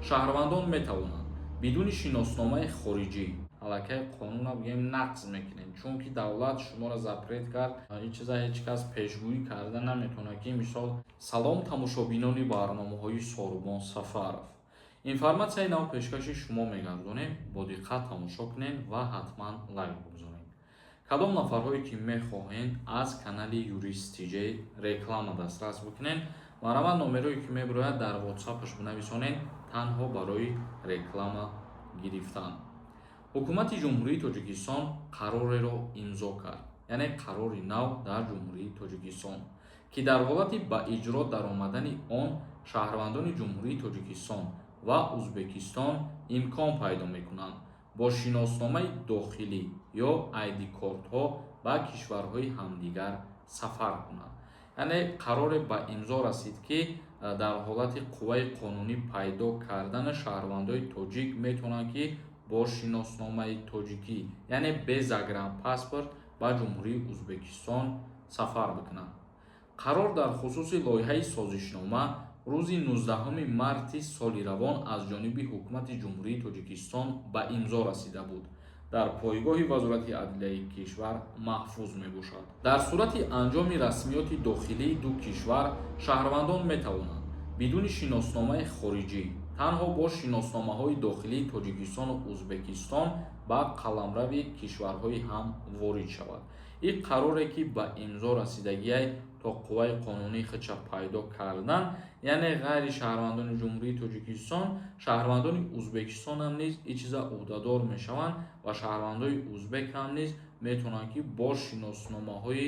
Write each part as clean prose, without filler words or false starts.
шаҳрвандон метавонанд бидуни шиносномаи хориҷӣ аллакай қонуна бигем нақз мекунем, чунки давлат шуморо запрет кард, ин чиза ҳеҷ кас пешгӯӣ карда наметавонад, ки мисол салом тамошобинони барномаҳои Сорубон Сафаров. Информатсияи нав пешкаши шумо мегардонем, бо диққат тамошо кунед ва ҳатман лайк бигузоред. Кадом нафарҳое ки мехоҳед аз канали Юрист TJ реклама дастрас бикунед, маравад номерое ки мебирояд дар WhatsApp-аш бинависонед танҳо барои реклама гирифтан. ҳукумати ҷумҳурии Тоҷикистон қарореро имзо кард, яъне қарори нав дар ҷумҳурии Тоҷикистон, ки дар ҳолати ба иҷро даромадани он шаҳрвандони ҷумҳурии Тоҷикистон ва Узбекистон имкон пайдо мекунанд бо шиносномаи дохилӣ ё ID-кортҳо ба кишварҳои ҳамдигар сафар кунанд. яъне қароре ба имзо расид, ки дар ҳолати қувваи қонунӣ пайдо кардани шаҳрвандои тоҷик метавонанд ки бо шиносномаи тоҷикӣ, яъне без загранпаспорт ба ҷумҳурии Узбекистон сафар бикунанд. қарор дар хусуси лоиҳаи созишнома рӯзи 19 марти соли равон аз ҷониби ҳукумати ҷумҳурии Тоҷикистон ба имзо расида буд. дар пойгоҳи вазорати адлияи кишвар маҳфуз мебошад. дар сурати анҷоми расмиёти дохилии ду кишвар шаҳрвандон метавонанд бидуни шиносномаи хориҷӣ танҳо бо шиносномаҳои дохилии Тоҷикистону Узбекистон ба қаламрави кишварҳои ҳам ворид шавад. ин қароре ки ба имзо расидагиай то қувваи қонунӣ худша пайдо кардан, яъне ғайри шаҳрвандони ҷумҳурии Тоҷикистон, шаҳрвандони Узбекистон ҳам низ ин чиза ӯҳдадор мешаванд ва шаҳрвандои узбек ҳам низ метавонанд ки бо шиносномаҳои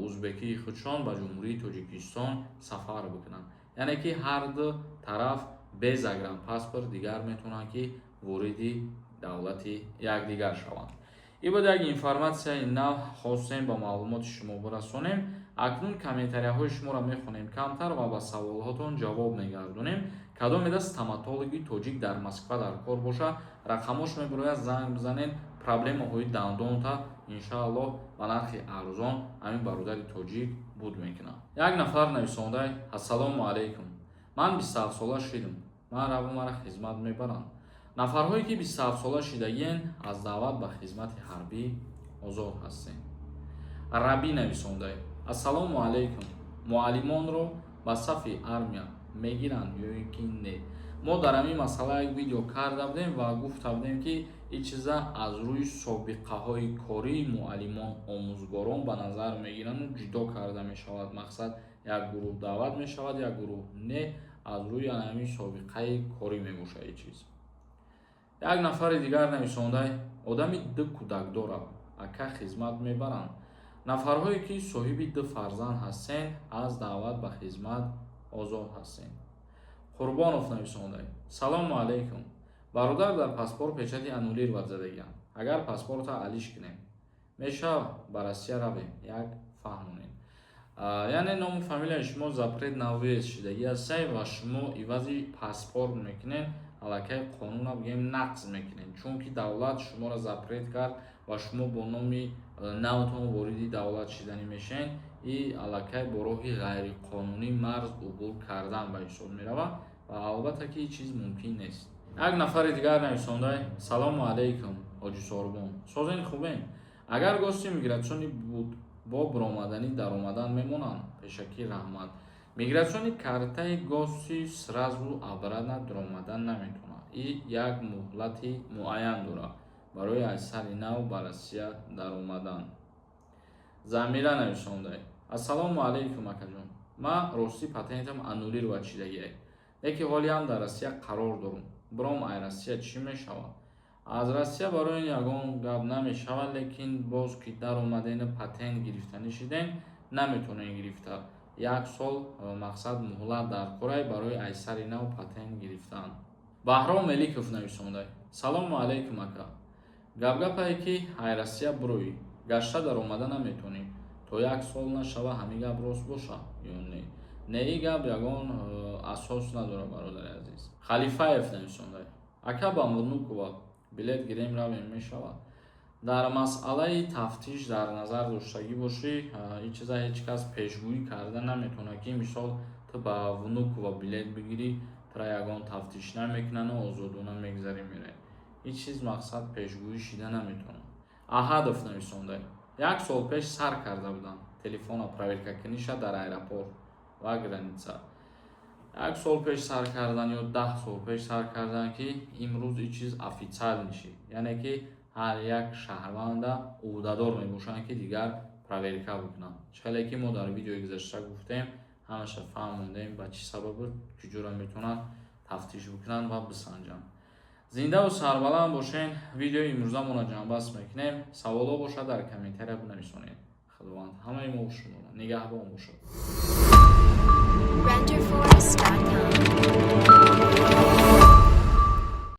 узбекии худшон ба ҷумҳурии Тоҷикистон сафар бикунанд. яъне ки ҳар ду тараф без загранпаспорт дигар метавонанд ки вориди давлати якдигар шаванд. ин буд як информатсияи нав хостем ба маълумоти шумо бирасонем. акнун комментарияҳои шуморо мехонем камтар ва ба саволҳотон ҷавоб мегардонем. кадомеда стоматологи тоҷик дар Москва дар кор боша, рақамош мебирояд занг бизанед, проблемаҳои дандонта иншааллоҳ ба нархи арзон ҳамин бародари тоҷик буд мекунад. як нафар нависондай: ассалому алайкум, ман 27 сола шидам, ман раву мара хизмат мебаранд. нафарҳое ки 27 сола шидагиен аз даъват ба хизмати ҳарбӣ озод ҳастем. раби нависондай: ассалому алайкум, муаллимонро ба сафи армия мегиранд ё ки не? мо дар ҳамин масъала як видео карда будем ва гуфта будем ки ин чиза аз рӯи собиқаҳои кории муаллимон омӯзгорон ба назар мегиранду ҷудо карда мешавад. мақсад як гурӯҳ даъват мешавад, як гурӯҳ не, аз рӯи ҳамин собиқаи корӣ мебошад ин чиз. як нафари дигар нависондай: одами ду кӯдак дорад, ака хизмат мебаранд. нафарҳое ки соҳиби ду фарзанд ҳастем, аз даъват ба хизмат озод ҳастем. қурбонов нависондай: салому алайкум, бародар дар паспорт печати аннулировать задагианд. агар паспорта алиш кунем мешавад ба Россия равем, як фаҳмонед. яъне ному фамилияи шумо запрет навес шидагӣ ҳастед ва шумо ивази паспорт мекунед, аллакай қонуна бигем нақз мекунед, чунки давлат шуморо запрет кард ва шумо бо номи навтон вориди давлат шиданӣ мешавед. ин аллакай бо роҳи ғайриқонунӣ марз убур кардан ба ҳисоб меравад ва албатта ки ин чиз мумкин нест. як нафари дигар нависондай: салому алайкум ҳоҷи Сорубон, созен хубен? агар гости мигратсионӣ буд бо биромаданӣ даромадан мемонанд? пешакӣ раҳмат. мигратсионӣ картаи гости сразу обратно даромадан наметавонад. ин як муҳлати муайян дорад барои аз сари нав ба Россия даромадан. замира нависондай: ассалому алайкум акаҷон, ман рости патентам аннулировать шидагиаст, лекин ҳолиам дар Россия қарор дорам. биром ай Россия чӣ мешавад? аз Россия барои ин ягон гап намешавад, лекин боз ки даромаден патент гирифтанӣ шидем, наметавонем гирифта. як сол мақсад муҳлат дар корай барои аз сари нав патент гирифтан. баҳром меликов нависондай: салому алайкум ака, гапгапае ки ай Россия бироӣ гашта даромада наметавонӣ, то як сол нашава ҳамин гап рост боша ё не? не, ин гап ягон асос надорад бародари азиз. халифаев нависондай: ака ба Внукова билет гирем равем мешавад? дар масъалаи тафтиш дар назар доштагӣ бошӣ, ин чиза ҳеҷ кас пешгӯӣ карда наметавонад ки мисол ту ба Внукова билет бигирӣ, тра ягон тафтиш намекунанд ва озодона мегзарӣ меравед. ҳеҷ чиз мақсад пешгӯӣ шида наметавонад. Аҳадов нависонда. 1 сол пеш сар карда будам телефона проверка куниша дар аэропорт ва граница. 1 сол пеш сар кардан ё 10 сол пеш сар кардан ки имрӯз ин чиз официал мешид. Яъне ки ҳар як шаҳрванда ӯҳдадор мебошанд ки дигар проверка бикунанд. Чхеле ки мо дар видеои гузашта гуфтем, ҳамаша фаҳмондем ба чӣ сабабу чуҷура метавонанд тафтиш бикунанд ва бисанҷанд. Зиндаву сарбаланд бошен. Видеои имрӯзамонро ҷамъбаст мекунем. Саволо бошад дар комментария бинависонед. Худованд ҳамаи мо шумо нигаҳбон бошад. renderforest.com